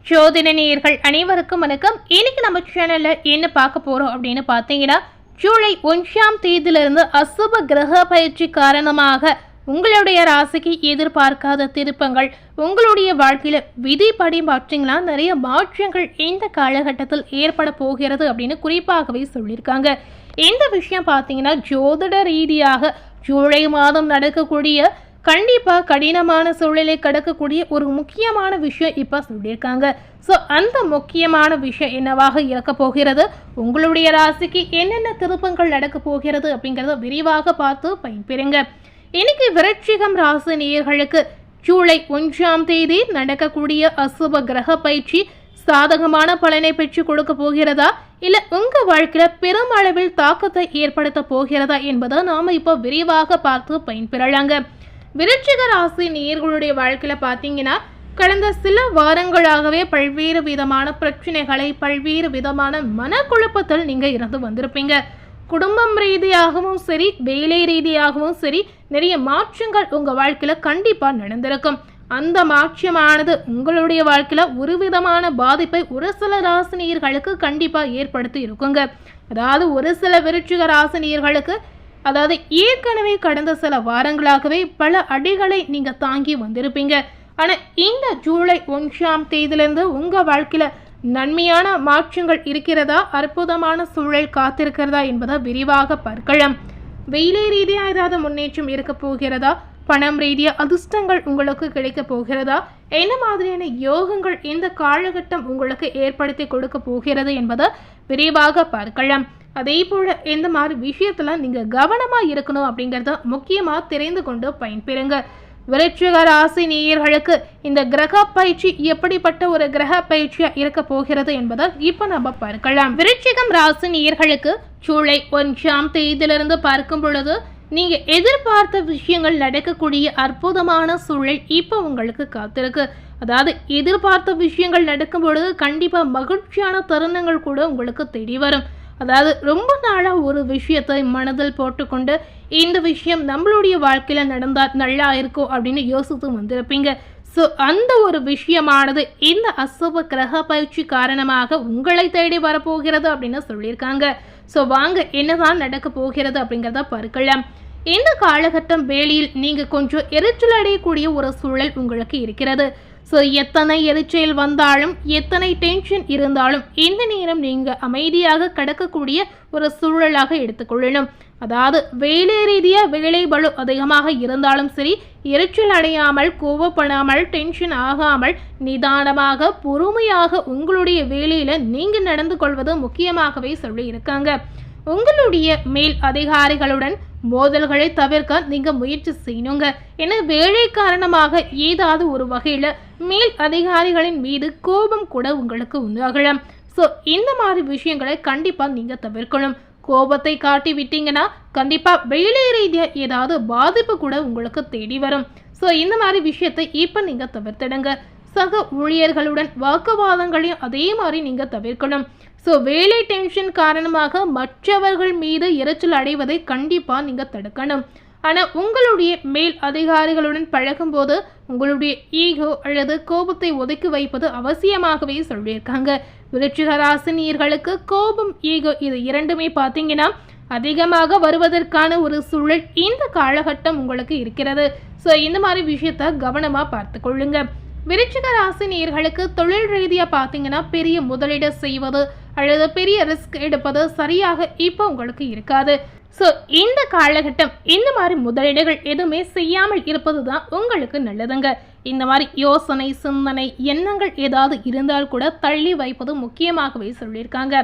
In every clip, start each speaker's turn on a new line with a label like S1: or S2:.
S1: ஜோதிட நேயர்கள் அனைவருக்கும் வணக்கம். இன்னைக்கு நம்ம சேனல்ல என்ன பார்க்க போறோம் அப்படின்னு பார்த்தீங்கன்னா, ஜூலை 1ஆம் தேதியிலிருந்து அசுப கிரக பயிற்சி காரணமாக உங்களுடைய ராசிக்கு எதிர்பார்க்காத திருப்பங்கள், உங்களுடைய வாழ்க்கையில விதிப்படி பார்த்தீங்கன்னா நிறைய மாற்றங்கள் இந்த காலகட்டத்தில் ஏற்பட போகிறது அப்படின்னு குறிப்பாகவே சொல்லியிருக்காங்க. இந்த விஷயம் பார்த்தீங்கன்னா ஜோதிட ரீதியாக ஜூலை மாதம் நடக்கக்கூடிய கண்டிப்பாக கடினமான சூழலை கடக்கக்கூடிய ஒரு முக்கியமான விஷயம் இப்போ சொல்லியிருக்காங்க. ஸோ அந்த முக்கியமான விஷயம் என்னவாக இருக்க போகிறது, உங்களுடைய ராசிக்கு என்னென்ன திருப்பங்கள் நடக்க போகிறது அப்படிங்கிறத விரிவாக பார்த்து பயன்பெறுங்க. இன்னைக்கு விருச்சிகம் ராசி நேயர்களுக்கு ஜூலை 1ஆம் தேதி நடக்கக்கூடிய அசுப கிரக பயிற்சி சாதகமான பலனை பெற்று கொடுக்க போகிறதா, இல்லை உங்கள் வாழ்க்கையில் பெரும் அளவில் தாக்கத்தை ஏற்படுத்த போகிறதா என்பதை நாம் இப்போ விரிவாக பார்த்து பயன்பெறலாங்க. விருச்சிக ராசி நேயர்களுடைய வாழ்க்கையில் பார்த்தீங்கன்னா கடந்த சில வாரங்களாகவே பல்வேறு விதமான பிரச்சனைகளை, பல்வேறு விதமான மனக்குழப்பத்தில் நீங்கள் இருந்து வந்திருப்பீங்க. குடும்பம் ரீதியாகவும் சரி, வேலை ரீதியாகவும் சரி, நிறைய மாற்றங்கள் உங்கள் வாழ்க்கையில் கண்டிப்பாக நடந்திருக்கும். அந்த மாற்றமானது உங்களுடைய வாழ்க்கையில் ஒரு விதமான பாதிப்பை ஒரு சில ராசினியர்களுக்கு கண்டிப்பாக ஏற்படுத்தி இருக்குங்க. அதாவது ஒரு சில விருச்சிக ராசினியர்களுக்கு அதாவது ஏற்கனவே கடந்த சில வாரங்களாகவே பல அடிகளை நீங்கள் தாங்கி வந்திருப்பீங்க. ஆனால் இந்த ஜூலை 1ஆம் தேதியிலிருந்து உங்கள் வாழ்க்கையில் நன்மையான மாற்றங்கள் இருக்கிறதா, அற்புதமான சூழல் காத்திருக்கிறதா என்பதை விரிவாக பார்க்கலாம். வேலை ரீதியாக ஏதாவது முன்னேற்றம் இருக்க போகிறதா, பணம் ரீதியாக அதிர்ஷ்டங்கள் உங்களுக்கு கிடைக்க போகிறதா, என்ன மாதிரியான யோகங்கள் இந்த காலகட்டம் உங்களுக்கு ஏற்படுத்தி கொடுக்க போகிறது என்பதை விரிவாக பார்க்கலாம். அதே போல் இந்த மாதிரி விஷயத்தில் நீங்கள் கவனமாக இருக்கணும் அப்படிங்கிறத முக்கியமாக தெரிந்து கொண்டு பயன்பெறுங்க. விருச்சிக ராசி நேயர்களுக்கு இந்த கிரக பயிற்சி எப்படிப்பட்ட ஒரு கிரக பயிற்சியாக இருக்க போகிறது என்பதை இப்போ நம்ம பார்க்கலாம். விருச்சிகம் ராசி நேயர்களுக்கு ஜூலை 1ஆம் தேதியிலிருந்து பார்க்கும் பொழுது நீங்கள் எதிர்பார்த்த விஷயங்கள் நடக்கக்கூடிய அற்புதமான சூழல் இப்போ உங்களுக்கு காத்திருக்கு. அதாவது எதிர்பார்த்த விஷயங்கள் நடக்கும் பொழுது கண்டிப்பாக மகிழ்ச்சியான தருணங்கள் கூட உங்களுக்கு தேடி வரும். அதாவது ரொம்ப நாளாக ஒரு விஷயத்தை மனதில் போட்டுக்கொண்டு இந்த விஷயம் நம்மளுடைய வாழ்க்கையில் நடந்தால் நல்லா இருக்கும் அப்படின்னு யோசித்து வந்திருப்பீங்க. ஸோ அந்த ஒரு விஷயமானது இந்த அசுப கிரக பயிற்சி காரணமாக உங்களை தேடி வரப்போகிறது அப்படின்னு சொல்லியிருக்காங்க. ஸோ வாங்க என்னதான் நடக்க போகிறது அப்படிங்கிறத பார்க்கலாம். இந்த காலகட்டம் வேளையில் நீங்கள் கொஞ்சம் எரிச்சல் அடையக்கூடிய ஒரு சூழல் உங்களுக்கு இருக்கிறது. ஸோ எத்தனை எரிச்சல் வந்தாலும், எத்தனை டென்ஷன் இருந்தாலும் இந்த நேரம் நீங்கள் அமைதியாக கடக்கக்கூடிய ஒரு சூழலாக எடுத்துக்கொள்ளணும். அதாவது வேலை ரீதியாக வேலை பளு அதிகமாக இருந்தாலும் சரி, எரிச்சல் அடையாமல், கோவப்படாமல், டென்ஷன் ஆகாமல் நிதானமாக பொறுமையாக உங்களுடைய வேலையில் நீங்கள் நடந்து கொள்வது முக்கியமாகவே சொல்லியிருக்காங்க. உங்களுடைய மேல் அதிகாரிகளுடன் மோதல்களை தவிர்க்க நீங்கள் முயற்சி செய்யணுங்க. ஏன்னா வேலை காரணமாக ஏதாவது ஒரு வகையில் மேல் அதிகாரிகளின் மீது கோபம் கூட உங்களுக்கு உண்டாகலாம். ஸோ இந்த மாதிரி விஷயங்களை கண்டிப்பாக நீங்கள் தவிர்க்கணும். கோபத்தை காட்டி விட்டீங்கன்னா கண்டிப்பாக வேலை ரீதியாக ஏதாவது பாதிப்பு கூட உங்களுக்கு தேடி வரும். ஸோ இந்த மாதிரி விஷயத்தை இப்போ நீங்கள் தவிர்த்திடுங்க. சக ஊழியர்களுடன் வாக்குவாதங்களையும் அதே மாதிரி நீங்கள் தவிர்க்கணும். ஸோ வேலை டென்ஷன் காரணமாக மற்றவர்கள் மீது எரிச்சல் அடைவதை கண்டிப்பாக நீங்கள் தடுக்கணும். ஆனால் உங்களுடைய மேல் அதிகாரிகளுடன் பழகும்போது உங்களுடைய ஈகோ அல்லது கோபத்தை ஒதுக்கி வைப்பது அவசியமாகவே சொல்லியிருக்காங்க. விருச்சிக ராசினியர்களுக்கு கோபம், ஈகோ இது இரண்டுமே பார்த்தீங்கன்னா அதிகமாக வருவதற்கான ஒரு சூழல் இந்த காலகட்டம் உங்களுக்கு இருக்கிறது. ஸோ இந்த மாதிரி விஷயத்த கவனமாக பார்த்து கொள்ளுங்க. விருச்சிக ராசி நேயர்களுக்கு தொழில் ரீதியாக பார்த்தீங்கன்னா பெரிய முதலீடு செய்வது அல்லது பெரிய ரிஸ்க் எடுப்பது சரியாக இப்போ உங்களுக்கு இருக்காது. ஸோ இந்த காலகட்டம் இந்த மாதிரி முதலீடுகள் எதுவுமே செய்யாமல் இருப்பது தான் உங்களுக்கு நல்லதுங்க. இந்த மாதிரி யோசனை, சிந்தனை, எண்ணங்கள் ஏதாவது இருந்தால் கூட தள்ளி வைப்பது முக்கியமாகவே சொல்லியிருக்காங்க.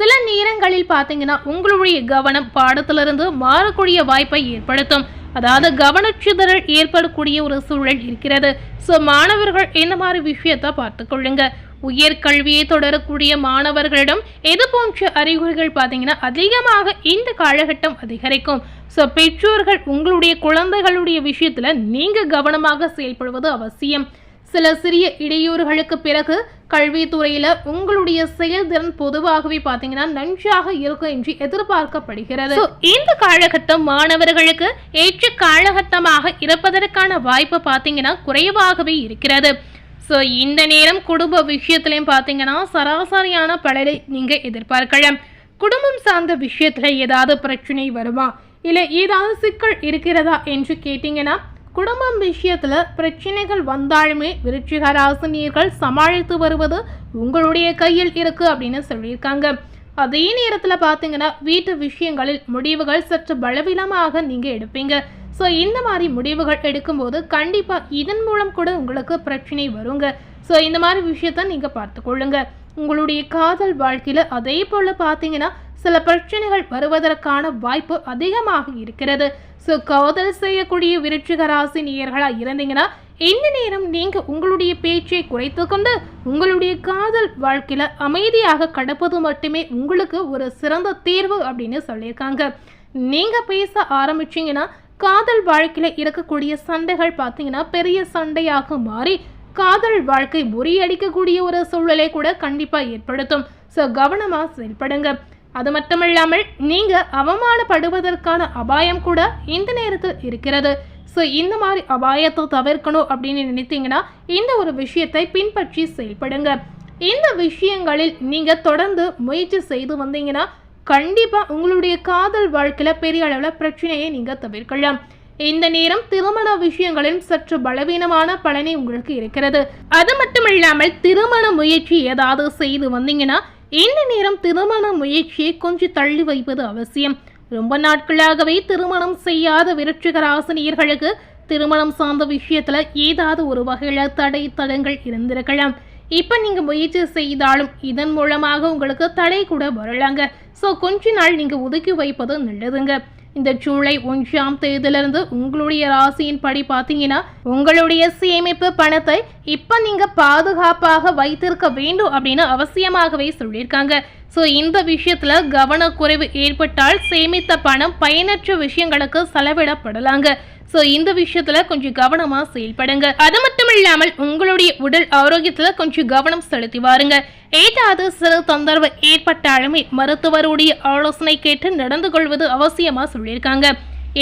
S1: சில நேரங்களில் பார்த்தீங்கன்னா உங்களுடைய கவனம் பாடத்திலிருந்து மாறக்கூடிய வாய்ப்பை ஏற்படுத்தும். அதாவது கவனச்சிதறல் ஏற்படக்கூடிய ஒரு சூழல் இருக்கிறது. ஸோ மாணவர்கள் இந்த மாதிரி விஷயத்தை பார்த்து கொள்ளுங்க. உயர்கல்வியை தொடரக்கூடிய மாணவர்களிடம் இது போன்ற அறிகுறிகள் பார்த்தீங்கன்னா அதிகமாக இந்த காலகட்டம் அதிகரிக்கும். ஸோ பெற்றோர்கள் உங்களுடைய குழந்தைகளுடைய விஷயத்தில் நீங்கள் கவனமாக செயல்படுவது அவசியம். சில சிறிய இடையூறுகளுக்கு பிறகு கல்வித்துறையில் உங்களுடைய செயல்திறன் பொதுவாகவே பார்த்தீங்கன்னா நன்றாக இருக்கும் என்று எதிர்பார்க்கப்படுகிறது. இந்த காலகட்டம் மாணவர்களுக்கு ஏற்ற காலகட்டமாக இருப்பதற்கான வாய்ப்பு பார்த்தீங்கன்னா குறைவாகவே இருக்கிறது. ஸோ இந்த நேரம் குடும்ப விஷயத்துலையும் பார்த்தீங்கன்னா சராசரியான பலனை நீங்கள் எதிர்பார்க்கலாம். குடும்பம் சார்ந்த விஷயத்தில் ஏதாவது பிரச்சனை வருமா, இல்லை ஏதாவது சிக்கல் இருக்கிறதா என்று கேட்டிங்கன்னா, குடும்பம் விஷயத்தில் பிரச்சனைகள் வந்தாலுமே விருச்சிக ராசினியர்கள் சமாளித்து வருவது உங்களுடைய கையில் இருக்குது அப்படின்னு சொல்லியிருக்காங்க. அதே நேரத்தில் பார்த்தீங்கன்னா வீட்டு விஷயங்களில் முடிவுகள் சற்று பலவீனமாக நீங்கள் எடுப்பீங்க. ஸோ இந்த மாதிரி முடிவுகள் எடுக்கும்போது கண்டிப்பாக இதன் மூலம் கூட உங்களுக்கு பிரச்சனை வருங்க. ஸோ இந்த மாதிரி விஷயத்த நீங்கள் பார்த்துக்கொள்ளுங்க. உங்களுடைய காதல் வாழ்க்கையில் அதே போல் பார்த்தீங்கன்னா சில பிரச்சனைகள் வருவதற்கான வாய்ப்பு அதிகமாக இருக்கிறது. ஸோ காதல் செய்யக்கூடிய விருச்சிக ராசி நேயர்களாக இருந்தீங்கன்னா இந்த நேரம் நீங்கள் உங்களுடைய பேச்சை குறைத்து கொண்டு உங்களுடைய காதல் வாழ்க்கையில் அமைதியாக கடப்பது மட்டுமே உங்களுக்கு ஒரு சிறந்த தீர்வு அப்படின்னு சொல்லியிருக்காங்க. நீங்கள் பேச ஆரம்பிச்சிங்கன்னா காதல் வாழ்க்கையில் இருக்கக்கூடிய சண்டைகள் பார்த்தீங்கன்னா பெரிய சண்டையாக மாறி காதல் வாழ்க்கை முறியடிக்கக்கூடிய ஒரு சூழலை கூட கண்டிப்பாக ஏற்படுத்தும். ஸோ கவனமாக செயல்படுங்க. அது மட்டுமில்லாமல் நீங்கள் அவமானப்படுவதற்கான அபாயம் கூட இந்த நேரத்தில் இருக்கிறது. ஸோ இந்த மாதிரி அபாயத்தை தவிர்க்கணும் அப்படின்னு நினைத்தீங்கன்னா இந்த ஒரு விஷயத்தை பின்பற்றி செயல்படுங்க. இந்த விஷயங்களில் நீங்கள் தொடர்ந்து முயற்சி செய்து வந்தீங்கன்னா கண்டிப்பாக உங்களுடைய காதல் வாழ்க்கையில் பெரிய அளவில் பிரச்சனையை நீங்கள் தவிர்க்கலாம். இந்த நேரம் திருமண விஷயங்களில் சற்று பலவீனமான பலனை உங்களுக்கு இருக்கிறது. அது மட்டும் இல்லாமல் திருமண முயற்சி ஏதாவது செய்து வந்தீங்கன்னா இந்த நேரம் திருமண முயற்சியை கொஞ்சம் தள்ளி வைப்பது அவசியம். ரொம்ப நாட்களாகவே திருமணம் செய்யாத விருச்சிக ராசினியர்களுக்கு திருமணம் சார்ந்த விஷயத்துல ஏதாவது ஒரு வகையில் தடை தடங்கள் இருந்திருக்கலாம். இப்போ நீங்கள் முயற்சி செய்தாலும் இதன் மூலமாக உங்களுக்கு தடை கூட வரலாங்க. ஸோ கொஞ்ச நாள் நீங்கள் ஒதுக்கி வைப்பது நல்லதுங்க. இந்த ஜூலை 1ஆம் தேதியிலிருந்து உங்களுடைய ராசியின் படி பார்த்தீங்கன்னா உங்களுடைய சேமிப்பு பணத்தை இப்போ நீங்கள் பாதுகாப்பாக வைத்திருக்க வேண்டும் அப்படின்னு அவசியமாகவே சொல்லியிருக்காங்க. ஸோ இந்த விஷயத்தில் கவனக்குறைவு ஏற்பட்டால் சேமித்த பணம் பயனற்ற விஷயங்களுக்கு செலவிடப்படலாங்க. ஸோ இந்த விஷயத்துல கொஞ்சம் கவனமா செயல்படுங்க. அது மட்டும் இல்லாமல் உங்களுடைய உடல் ஆரோக்கியத்துல கொஞ்சம் கவனம் செலுத்தி வாருங்க. ஏதாவது சிறு தொந்தரவு ஏற்பட்டாலுமே மருத்துவருடைய ஆலோசனை கேட்டு நடந்து கொள்வது அவசியமா சொல்லியிருக்காங்க.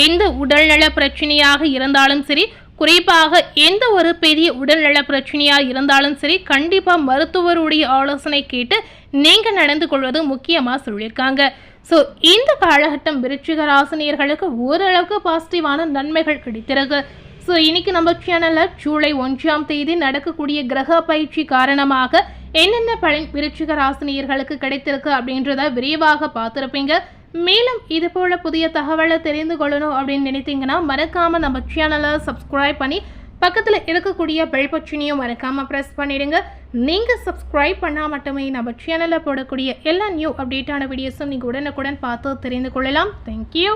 S1: எந்த உடல்நல பிரச்சனையாக இருந்தாலும் சரி, குறிப்பாக எந்த ஒரு பெரிய உடல்நல பிரச்சனையா இருந்தாலும் சரி, கண்டிப்பா மருத்துவருடைய ஆலோசனை கேட்டு நீங்க நடந்து கொள்வது முக்கியமா சொல்லியிருக்காங்க. ஸோ இந்த காலகட்டம் விருச்சிக ராசினியர்களுக்கு ஓரளவுக்கு பாசிட்டிவான நன்மைகள் கிடைத்திருக்கு. ஸோ இன்னைக்கு நம்ம சேனலில் ஜூலை 1ஆம் தேதி நடக்கக்கூடிய கிரக பயிற்சி காரணமாக என்னென்ன பலன் விருச்சிக ராசினியர்களுக்கு கிடைத்திருக்கு அப்படின்றத விரிவாக பார்த்துருப்பீங்க. மேலும் இது போல புதிய தகவலை தெரிந்து கொள்ளணும் அப்படின்னு நினைத்தீங்கன்னா மறக்காமல் நம்ம சேனலை சப்ஸ்கிரைப் பண்ணி பக்கத்தில் இருக்கக்கூடிய பெல் பட்டனையும் மறக்காமல் ப்ரெஸ் பண்ணிடுங்க. நீங்கள் சப்ஸ்கிரைப் பண்ணால் மட்டுமே நம்ம சேனலில் போடக்கூடிய எல்லா நியூ அப்டேட்டான வீடியோஸும் நீங்கள் உடனுக்குடன் பார்த்து தெரிந்து கொள்ளலாம். தேங்க்யூ.